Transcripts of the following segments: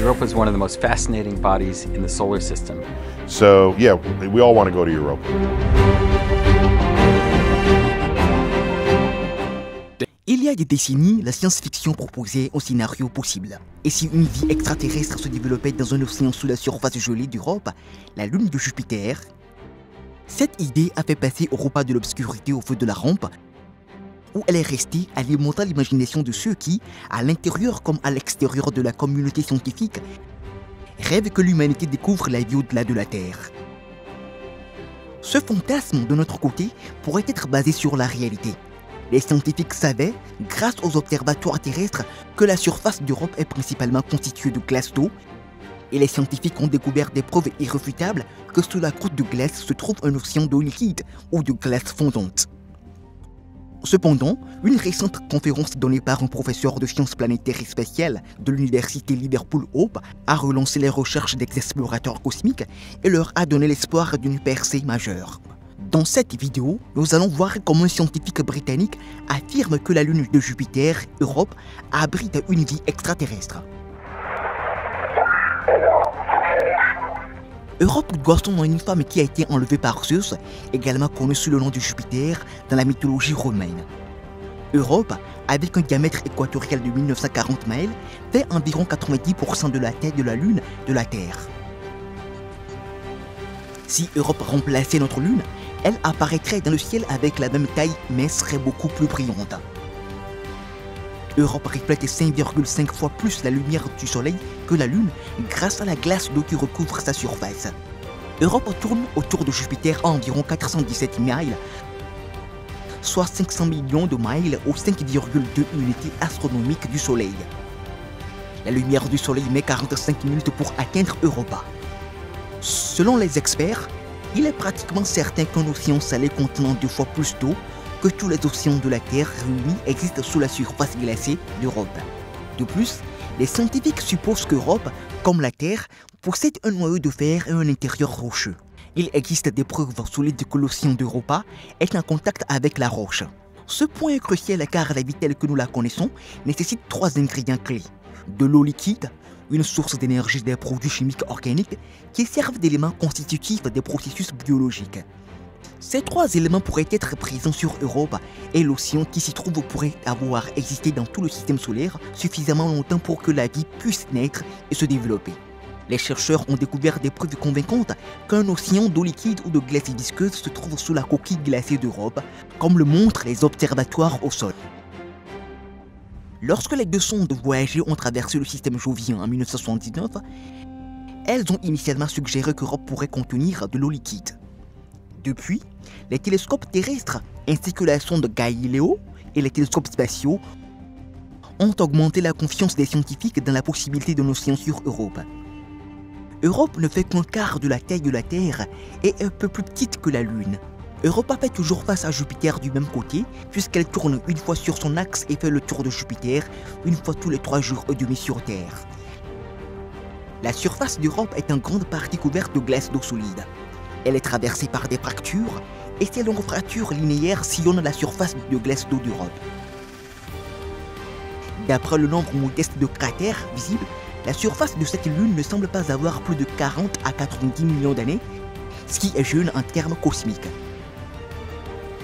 Europa is one of the most fascinating bodies in the solar system. So, yeah, we all want to go to Europa. Il y a des décennies, la science-fiction proposait un scénario possible. Et si une vie extraterrestre se développait dans un océan sous la surface gelée d'Europe, la lune de Jupiter? Cette idée a fait passer Europa de l'obscurité au feu de la rampe, où elle est restée alimentant l'imagination de ceux qui, à l'intérieur comme à l'extérieur de la communauté scientifique, rêvent que l'humanité découvre la vie au-delà de la Terre. Ce fantasme, de notre côté, pourrait être basé sur la réalité. Les scientifiques savaient, grâce aux observatoires terrestres, que la surface d'Europe est principalement constituée de glace d'eau, et les scientifiques ont découvert des preuves irréfutables que sous la croûte de glace se trouve un océan d'eau liquide ou de glace fondante. Cependant, une récente conférence donnée par un professeur de sciences planétaires et spatiales de l'université Liverpool Hope a relancé les recherches des explorateurs cosmiques et leur a donné l'espoir d'une percée majeure. Dans cette vidéo, nous allons voir comment un scientifique britannique affirme que la lune de Jupiter, Europe, abrite une vie extraterrestre. Europe doit son nom à une femme qui a été enlevée par Zeus, également connue sous le nom de Jupiter dans la mythologie romaine. Europe, avec un diamètre équatorial de 1940 miles, fait environ 90% de la taille de la Lune de la Terre. Si Europe remplaçait notre Lune, elle apparaîtrait dans le ciel avec la même taille mais serait beaucoup plus brillante. Europe reflète 5,5 fois plus la lumière du Soleil que la Lune grâce à la glace d'eau qui recouvre sa surface. Europe tourne autour de Jupiter à environ 417 miles, soit 500 millions de miles ou 5,2 unités astronomiques du Soleil. La lumière du Soleil met 45 minutes pour atteindre Europa. Selon les experts, il est pratiquement certain qu'un océan salé contenant 2 fois plus d'eau que tous les océans de la Terre réunis existent sous la surface glacée d'Europe. De plus, les scientifiques supposent qu'Europe, comme la Terre, possède un noyau de fer et un intérieur rocheux. Il existe des preuves solides que l'océan d'Europa est en contact avec la roche. Ce point est crucial car la vie telle que nous la connaissons nécessite 3 ingrédients clés. De l'eau liquide, une source d'énergie des produits chimiques organiques qui servent d'éléments constitutifs des processus biologiques. Ces 3 éléments pourraient être présents sur Europa et l'océan qui s'y trouve pourrait avoir existé dans tout le système solaire suffisamment longtemps pour que la vie puisse naître et se développer. Les chercheurs ont découvert des preuves convaincantes qu'un océan d'eau liquide ou de glace visqueuse se trouve sous la coquille glacée d'Europe, comme le montrent les observatoires au sol. Lorsque les 2 sondes voyagées ont traversé le système jovien en 1979, elles ont initialement suggéré qu'Europe pourrait contenir de l'eau liquide. Depuis, les télescopes terrestres ainsi que la sonde Galileo et les télescopes spatiaux ont augmenté la confiance des scientifiques dans la possibilité d'un océan sur Europe. Europe ne fait qu'un quart de la taille de la Terre et est un peu plus petite que la Lune. Europa fait toujours face à Jupiter du même côté puisqu'elle tourne une fois sur son axe et fait le tour de Jupiter une fois tous les 3 jours et demi sur Terre. La surface d'Europe est en grande partie couverte de glace d'eau solide. Elle est traversée par des fractures et ces longues fractures linéaires sillonnent la surface de glace d'eau d'Europe. D'après le nombre modeste de cratères visibles, la surface de cette lune ne semble pas avoir plus de 40 à 90 millions d'années, ce qui est jeune en termes cosmiques.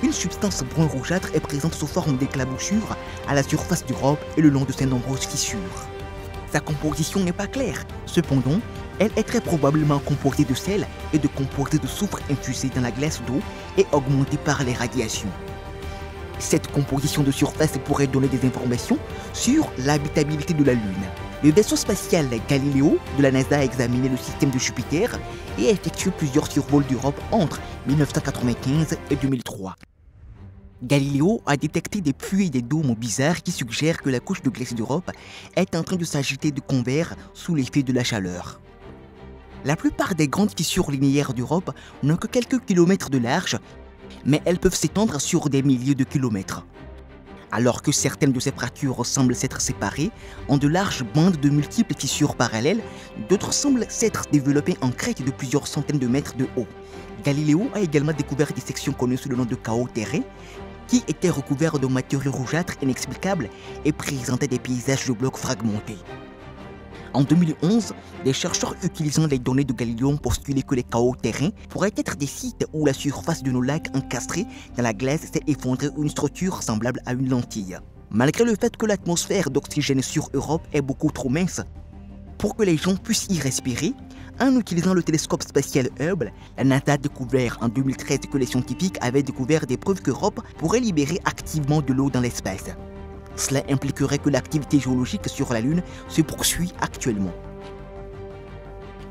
Une substance brun rougeâtre est présente sous forme d'éclaboussures à la surface d'Europe et le long de ses nombreuses fissures. Sa composition n'est pas claire, cependant, elle est très probablement composée de sel et de composés de soufre infusés dans la glace d'eau et augmentée par les radiations. Cette composition de surface pourrait donner des informations sur l'habitabilité de la Lune. Le vaisseau spatial Galileo de la NASA a examiné le système de Jupiter et a effectué plusieurs survols d'Europe entre 1995 et 2003. Galileo a détecté des puits et des dômes bizarres qui suggèrent que la couche de glace d'Europe est en train de s'agiter de convers sous l'effet de la chaleur. La plupart des grandes fissures linéaires d'Europe n'ont que quelques kilomètres de large, mais elles peuvent s'étendre sur des milliers de kilomètres. Alors que certaines de ces fractures semblent s'être séparées en de larges bandes de multiples fissures parallèles, d'autres semblent s'être développées en crêtes de plusieurs centaines de mètres de haut. Galileo a également découvert des sections connues sous le nom de chaos terré, qui étaient recouverts de matériaux rougeâtres inexplicables et présentaient des paysages de blocs fragmentés. En 2011, des chercheurs utilisant les données de Galilée ont postulé que les chaos terrains pourraient être des sites où la surface de nos lacs encastrés dans la glace s'est effondrée une structure semblable à une lentille. Malgré le fait que l'atmosphère d'oxygène sur Europe est beaucoup trop mince pour que les gens puissent y respirer, en utilisant le télescope spatial Hubble, la NASA a découvert en 2013 que les scientifiques avaient découvert des preuves qu'Europe pourrait libérer activement de l'eau dans l'espace. Cela impliquerait que l'activité géologique sur la Lune se poursuit actuellement.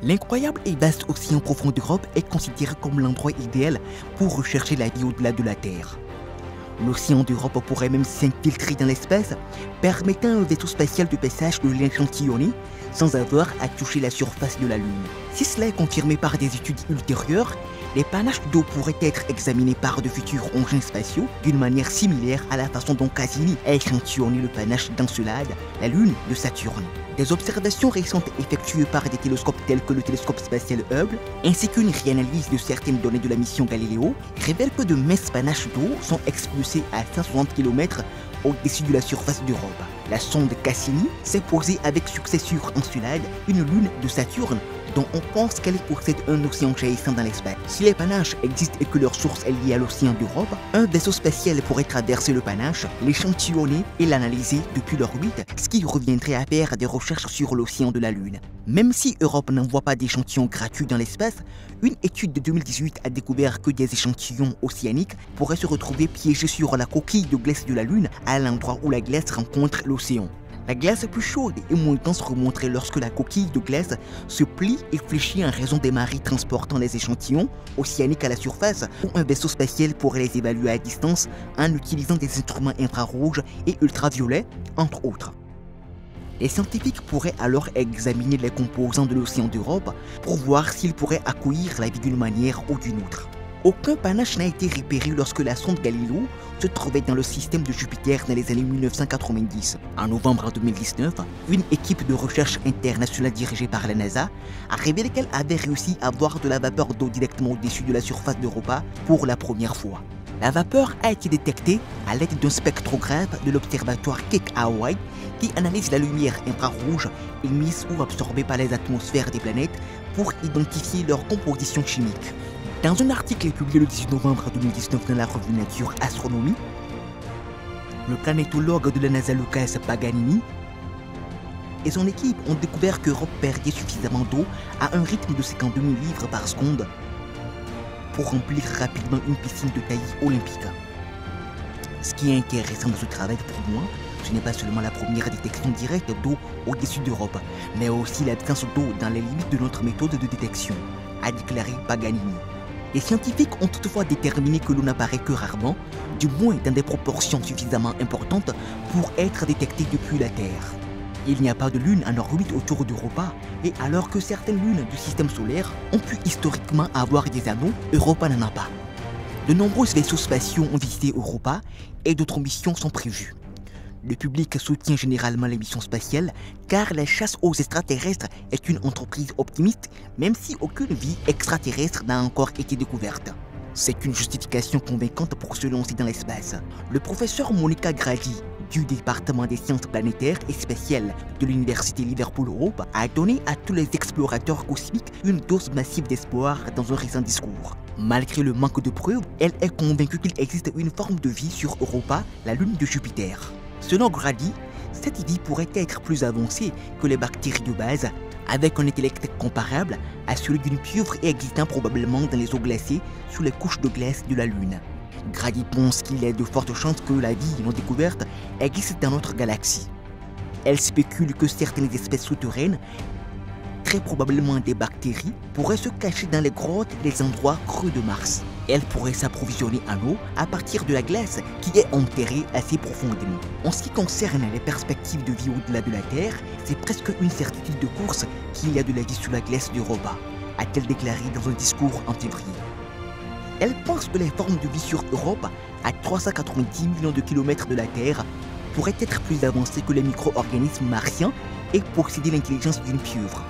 L'incroyable et vaste océan profond d'Europe est considéré comme l'endroit idéal pour rechercher la vie au-delà de la Terre. L'océan d'Europe pourrait même s'infiltrer dans l'espace, permettant à un vaisseau spatial de passage de l'échantillonner sans avoir à toucher la surface de la Lune. Si cela est confirmé par des études ultérieures, les panaches d'eau pourraient être examinés par de futurs engins spatiaux d'une manière similaire à la façon dont Cassini a échantillonné le panache d'Encelade, la Lune de Saturne. Des observations récentes effectuées par des télescopes tels que le télescope spatial Hubble, ainsi qu'une réanalyse de certaines données de la mission Galileo, révèlent que de minces panaches d'eau sont expulsées à 160 km au-dessus de la surface d'Europe. La sonde Cassini s'est posée avec succès sur Encelade, une lune de Saturne, dont on pense qu'elle possède un océan jaillissant dans l'espace. Si les panaches existent et que leur source est liée à l'océan d'Europe, un vaisseau spatial pourrait traverser le panache, l'échantillonner et l'analyser depuis l'orbite, ce qui reviendrait à faire des recherches sur l'océan de la Lune. Même si Europe n'envoie pas d'échantillons gratuits dans l'espace, une étude de 2018 a découvert que des échantillons océaniques pourraient se retrouver piégés sur la coquille de glace de la Lune à l'endroit où la glace rencontre l'océan. La glace plus chaude et moins dense remonterait lorsque la coquille de glace se plie et fléchit en raison des marées transportant les échantillons océaniques à la surface, où un vaisseau spatial pourrait les évaluer à distance en utilisant des instruments infrarouges et ultraviolets, entre autres. Les scientifiques pourraient alors examiner les composants de l'océan d'Europe pour voir s'ils pourraient accueillir la vie d'une manière ou d'une autre. Aucun panache n'a été repéré lorsque la sonde Galileo se trouvait dans le système de Jupiter dans les années 1990. En novembre 2019, une équipe de recherche internationale dirigée par la NASA a révélé qu'elle avait réussi à voir de la vapeur d'eau directement au-dessus de la surface d'Europa pour la première fois. La vapeur a été détectée à l'aide d'un spectrographe de l'observatoire Keck Hawaii qui analyse la lumière infrarouge émise ou absorbée par les atmosphères des planètes pour identifier leur composition chimique. Dans un article publié le 18 novembre 2019 dans la revue Nature Astronomie, le planétologue de la NASA Lucas Paganini et son équipe ont découvert qu'Europe perdait suffisamment d'eau à un rythme de 52 000 livres par seconde pour remplir rapidement une piscine de taille olympique. Ce qui est intéressant dans ce travail pour moi, ce n'est pas seulement la première détection directe d'eau au-dessus d'Europe, mais aussi l'absence d'eau dans les limites de notre méthode de détection, a déclaré Paganini. Les scientifiques ont toutefois déterminé que l'eau n'apparaît que rarement, du moins dans des proportions suffisamment importantes pour être détectée depuis la Terre. Il n'y a pas de lune en orbite autour d'Europa, et alors que certaines lunes du système solaire ont pu historiquement avoir des anneaux, Europa n'en a pas. De nombreux vaisseaux spatiaux ont visité Europa et d'autres missions sont prévues. Le public soutient généralement les missions spatiales car la chasse aux extraterrestres est une entreprise optimiste même si aucune vie extraterrestre n'a encore été découverte. C'est une justification convaincante pour se lancer dans l'espace. Le professeur Monica Grady du département des sciences planétaires et spatiales de l'université Liverpool Hope a donné à tous les explorateurs cosmiques une dose massive d'espoir dans un récent discours. Malgré le manque de preuves, elle est convaincue qu'il existe une forme de vie sur Europa, la lune de Jupiter. Selon Grady, cette vie pourrait être plus avancée que les bactéries de base, avec un intellect comparable à celui d'une pieuvre et existant probablement dans les eaux glacées sous les couches de glace de la Lune. Grady pense qu'il y a de fortes chances que la vie non découverte existe dans notre galaxie. Elle spécule que certaines espèces souterraines, très probablement des bactéries, pourraient se cacher dans les grottes et les endroits creux de Mars. Elle pourrait s'approvisionner en eau à partir de la glace qui est enterrée assez profondément. En ce qui concerne les perspectives de vie au-delà de la Terre, c'est presque une certitude de course qu'il y a de la vie sous la glace d'Europa, a-t-elle déclaré dans un discours en février. Elle pense que les formes de vie sur Europe, à 390 millions de kilomètres de la Terre, pourraient être plus avancées que les micro-organismes martiens et posséder l'intelligence d'une pieuvre.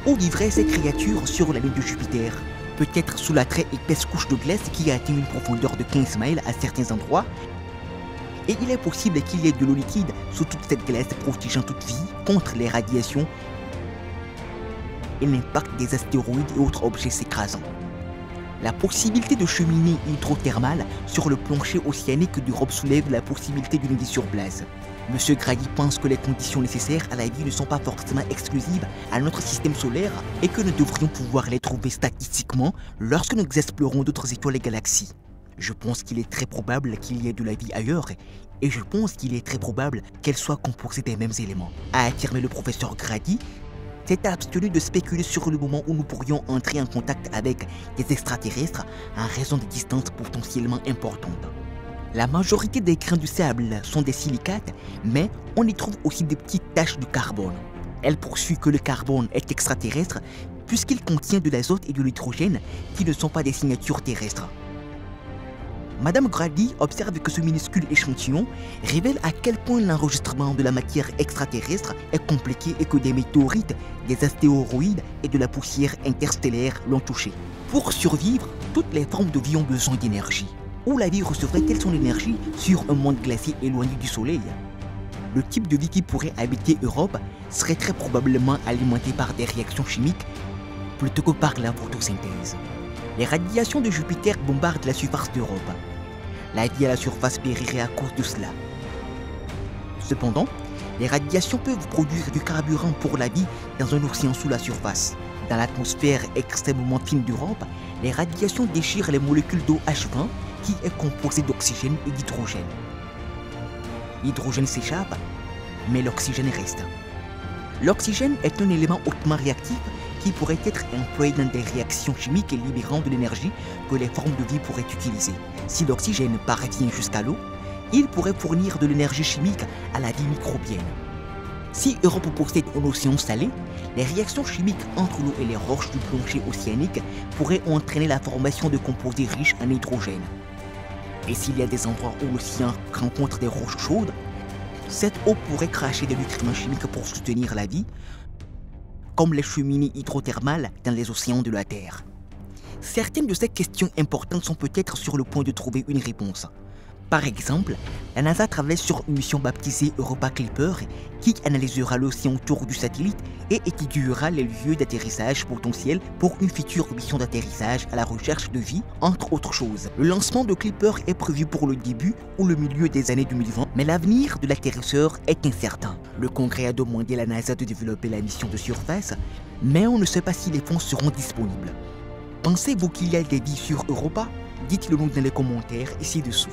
Où vivraient ces créatures sur la lune de Jupiter? Peut-être sous la très épaisse couche de glace qui atteint une profondeur de 15 miles à certains endroits, Et il est possible qu'il y ait de l'eau liquide sous toute cette glace protégeant toute vie contre les radiations et l'impact des astéroïdes et autres objets s'écrasant. La possibilité de cheminées hydrothermales sur le plancher océanique d'Europe soulève la possibilité d'une vie sur place. Monsieur Grady pense que les conditions nécessaires à la vie ne sont pas forcément exclusives à notre système solaire et que nous devrions pouvoir les trouver statistiquement lorsque nous explorons d'autres étoiles et galaxies. Je pense qu'il est très probable qu'il y ait de la vie ailleurs et je pense qu'il est très probable qu'elle soit composée des mêmes éléments, a affirmé le professeur Grady. C'est abstenu de spéculer sur le moment où nous pourrions entrer en contact avec des extraterrestres en raison des distances potentiellement importantes. La majorité des grains du sable sont des silicates, mais on y trouve aussi des petites taches de carbone. Elle poursuit que le carbone est extraterrestre puisqu'il contient de l'azote et de l'hydrogène qui ne sont pas des signatures terrestres. Madame Grady observe que ce minuscule échantillon révèle à quel point l'enregistrement de la matière extraterrestre est compliqué et que des météorites, des astéroïdes et de la poussière interstellaire l'ont touché. Pour survivre, toutes les formes de vie ont besoin d'énergie. Où la vie recevrait-elle son énergie sur un monde glacé éloigné du Soleil? Le type de vie qui pourrait habiter Europe serait très probablement alimenté par des réactions chimiques plutôt que par la photosynthèse. Les radiations de Jupiter bombardent la surface d'Europe. La vie à la surface périrait à cause de cela. Cependant, les radiations peuvent produire du carburant pour la vie dans un océan sous la surface. Dans l'atmosphère extrêmement fine d'Europe, les radiations déchirent les molécules d'OH20 qui est composée d'oxygène et d'hydrogène. L'hydrogène s'échappe, mais l'oxygène reste. L'oxygène est un élément hautement réactif qui pourrait être employé dans des réactions chimiques et libérant de l'énergie que les formes de vie pourraient utiliser. Si l'oxygène parvient jusqu'à l'eau, il pourrait fournir de l'énergie chimique à la vie microbienne. Si Europe possède un océan salé, les réactions chimiques entre l'eau et les roches du plancher océanique pourraient entraîner la formation de composés riches en hydrogène. Et s'il y a des endroits où l'océan rencontre des roches chaudes, cette eau pourrait cracher des nutriments chimiques pour soutenir la vie, comme les cheminées hydrothermales dans les océans de la Terre. Certaines de ces questions importantes sont peut-être sur le point de trouver une réponse. Par exemple, la NASA travaille sur une mission baptisée Europa Clipper qui analysera l'océan autour du satellite et étudiera les lieux d'atterrissage potentiels pour une future mission d'atterrissage à la recherche de vie, entre autres choses. Le lancement de Clipper est prévu pour le début ou le milieu des années 2020, mais l'avenir de l'atterrisseur est incertain. Le Congrès a demandé à la NASA de développer la mission de surface, mais on ne sait pas si les fonds seront disponibles. Pensez-vous qu'il y a des vies sur Europa? Dites-le nous dans les commentaires ici-dessous.